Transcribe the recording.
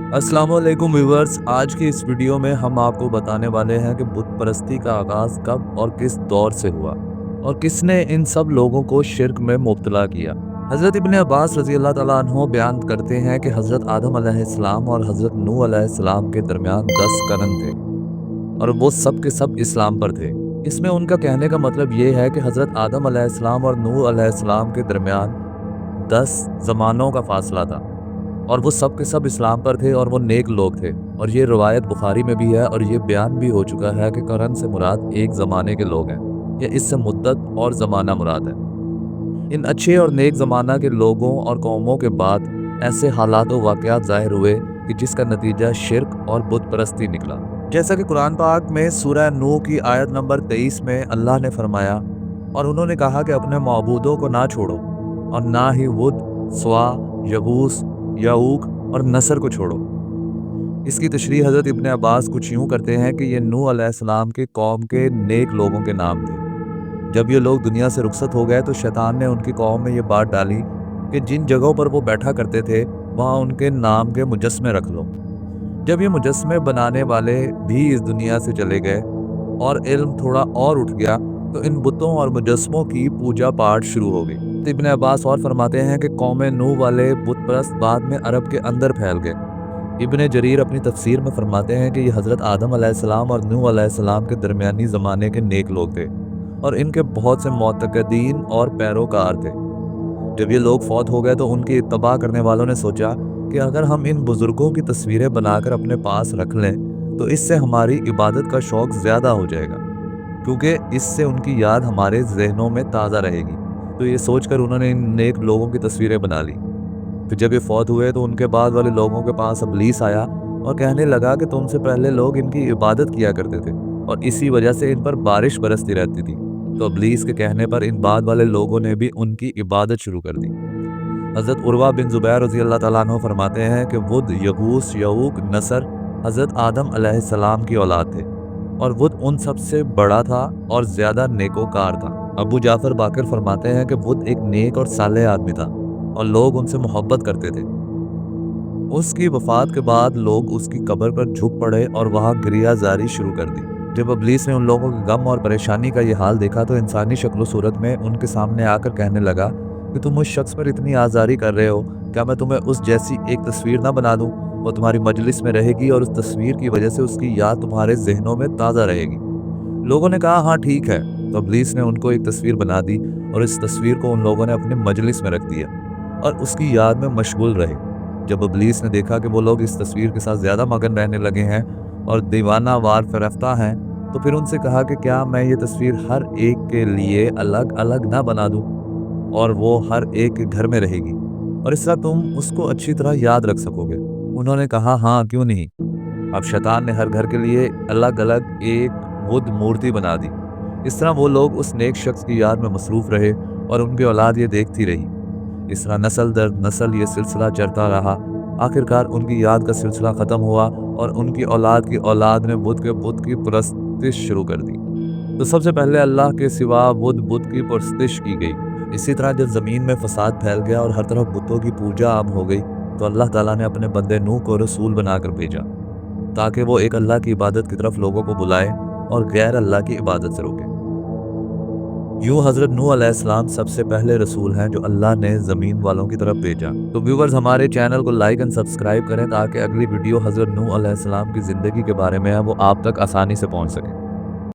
अस्सलाम वालेकुम व्यूअर्स। आज की इस वीडियो में हम आपको बताने वाले हैं कि बुत परस्ती का आगाज़ कब और किस दौर से हुआ और किसने इन सब लोगों को शिर्क में मुब्तला किया। हज़रत इब्न अब्बास रज़ी अल्लाह तआला अन्हु बयान करते हैं कि हज़रत आदम अलैहिस्सलाम और हज़रत नूह अलैहिस्सलाम के दरमियान 10 करन थे और वो सब के सब इस्लाम पर थे। इसमें उनका कहने का मतलब ये है कि हज़रत आदम अलैहिस्सलाम और नूह अलैहिस्सलाम के दरमियान 10 ज़मानों का फ़ासला था और वो सब के सब इस्लाम पर थे और वो नेक लोग थे। और ये रिवायत बुखारी में भी है और ये बयान भी हो चुका है कि करन से मुराद एक ज़माने के लोग हैं या इससे मुद्दत और ज़माना मुराद है। इन अच्छे और नेक ज़माना के लोगों और कौमों के बाद ऐसे हालात व वाक़यात ज़ाहिर हुए कि जिसका नतीजा शिर्क और बुत परस्ती निकला। जैसा कि कुरान पाक में सूरह नूह की आयत नंबर 23 में अल्लाह ने फरमाया, और उन्होंने कहा कि अपने मअबूदों को ना छोड़ो और ना ही वुद, स्वा, यगूस, याऊक और नसर को छोड़ो। इसकी तशरीह हज़रत इब्न अब्बास कुछ यूँ करते हैं कि ये नूह अलैहिस्सलाम के कौम के नेक लोगों के नाम थे। जब ये लोग दुनिया से रुखसत हो गए तो शैतान ने उनकी कौम में ये बात डाली कि जिन जगहों पर वो बैठा करते थे वहाँ उनके नाम के मुजस्मे रख लो। जब ये मुजस्मे बनाने वाले भी इस दुनिया से चले गए और इल्म थोड़ा और उठ गया तो इन बुतों और मुजस्मों की पूजा पाठ शुरू हो गई। तो इब्न अब्बास और फरमाते हैं कि कौम नूह वाले बुत परस्त बाद में अरब के अंदर फैल गए। इब्न जरीर अपनी तफसीर में फरमाते हैं कि ये हज़रत आदम अलैहिस्सलाम और नूह अलैहिस्सलाम के दरमियानी ज़माने के नेक लोग थे और इनके बहुत से मोतकदीन और पैरोकार थे। जब ये लोग फौत हो गए तो उनकी इत्तबा करने वालों ने सोचा कि अगर हम इन बुज़ुर्गों की तस्वीरें बनाकर अपने पास रख लें तो इससे हमारी इबादत का शौक़ ज़्यादा हो जाएगा, क्योंकि इससे उनकी याद हमारे ज़हनों में ताज़ा रहेगी। तो ये सोचकर उन्होंने इन नेक लोगों की तस्वीरें बना ली। फिर जब ये फौत हुए तो उनके बाद वाले लोगों के पास इब्लीस आया और कहने लगा कि तुमसे पहले लोग इनकी इबादत किया करते थे और इसी वजह से इन पर बारिश बरसती रहती थी। तो इब्लीस के कहने पर इन बाद वाले लोगों ने भी उनकी इबादत शुरू कर दी। हज़रत उर्वा बिन ज़ुबैर रज़ी अल्लाह तआला अन्हु फरमाते हैं कि वुद, यगूस, यऊक, नसर हज़रत आदम अलैहिस्सलाम की औलाद थे और वुद उन सबसे बड़ा था और ज़्यादा नेकोकार था। अबू जाफ़र बाकिर फरमाते हैं कि वुद एक नेक और सालेह आदमी था और लोग उनसे मोहब्बत करते थे। उसकी वफ़ात के बाद लोग उसकी कब्र पर झुक पड़े और वहाँ गिरियाज़ारी शुरू कर दी। जब इब्लीस ने उन लोगों के गम और परेशानी का ये हाल देखा तो इंसानी शक्ल सूरत में उनके सामने आकर कहने लगा कि तुम उस शख्स पर इतनी आज़ारी कर रहे हो, क्या मैं तुम्हें उस जैसी एक तस्वीर ना बना दूँ? वो तुम्हारी मजलिस में रहेगी और उस तस्वीर की वजह से उसकी याद तुम्हारे ज़हनों में ताज़ा रहेगी। लोगों ने कहा, हाँ ठीक है। तो इब्लीस ने उनको एक तस्वीर बना दी और इस तस्वीर को उन लोगों ने अपनी मजलिस में रख दिया और उसकी याद में मशगूल रहे। जब इब्लीस ने देखा कि वो लोग इस तस्वीर के साथ ज़्यादा मगन रहने लगे हैं और दीवाना वार फ़िरफ़्ता हैं, तो फिर उनसे कहा कि क्या मैं ये तस्वीर हर एक के लिए अलग अलग ना बना दूँ और वो हर एक के घर में रहेगी और इस तरह तुम उसको अच्छी तरह याद रख सकोगे। उन्होंने कहा, हाँ क्यों नहीं। अब शैतान ने हर घर के लिए अलग अलग एक बुत मूर्ति बना दी। इस तरह वो लोग उस नेक शख्स की याद में मसरूफ़ रहे और उनकी औलाद ये देखती रही। इस तरह नस्ल दर नस्ल ये सिलसिला चलता रहा। आखिरकार उनकी याद का सिलसिला ख़त्म हुआ और उनकी औलाद की औलाद ने बुत की परस्तिश शुरू कर दी। तो सबसे पहले अल्लाह के सिवा बुत की परस्तिश की गई। इसी तरह जब ज़मीन में फ़साद फैल गया और हर तरफ बुतों की पूजा आम हो गई तो अल्लाह ताला ने अपने बंदे नूह को रसूल बनाकर भेजा ताकि वो एक अल्लाह की इबादत की तरफ लोगों को बुलाए और गैर अल्लाह की इबादत से रोके। यूँ हज़रत नूह अलैहिस्सलाम सबसे पहले रसूल हैं जो अल्लाह ने ज़मीन वालों की तरफ भेजा। तो व्यूवर्स, हमारे चैनल को लाइक एंड सब्सक्राइब करें ताकि अगली वीडियो हज़रत नूह अलैहिस्सलाम की ज़िंदगी के बारे में है वो आप तक आसानी से पहुँच सके।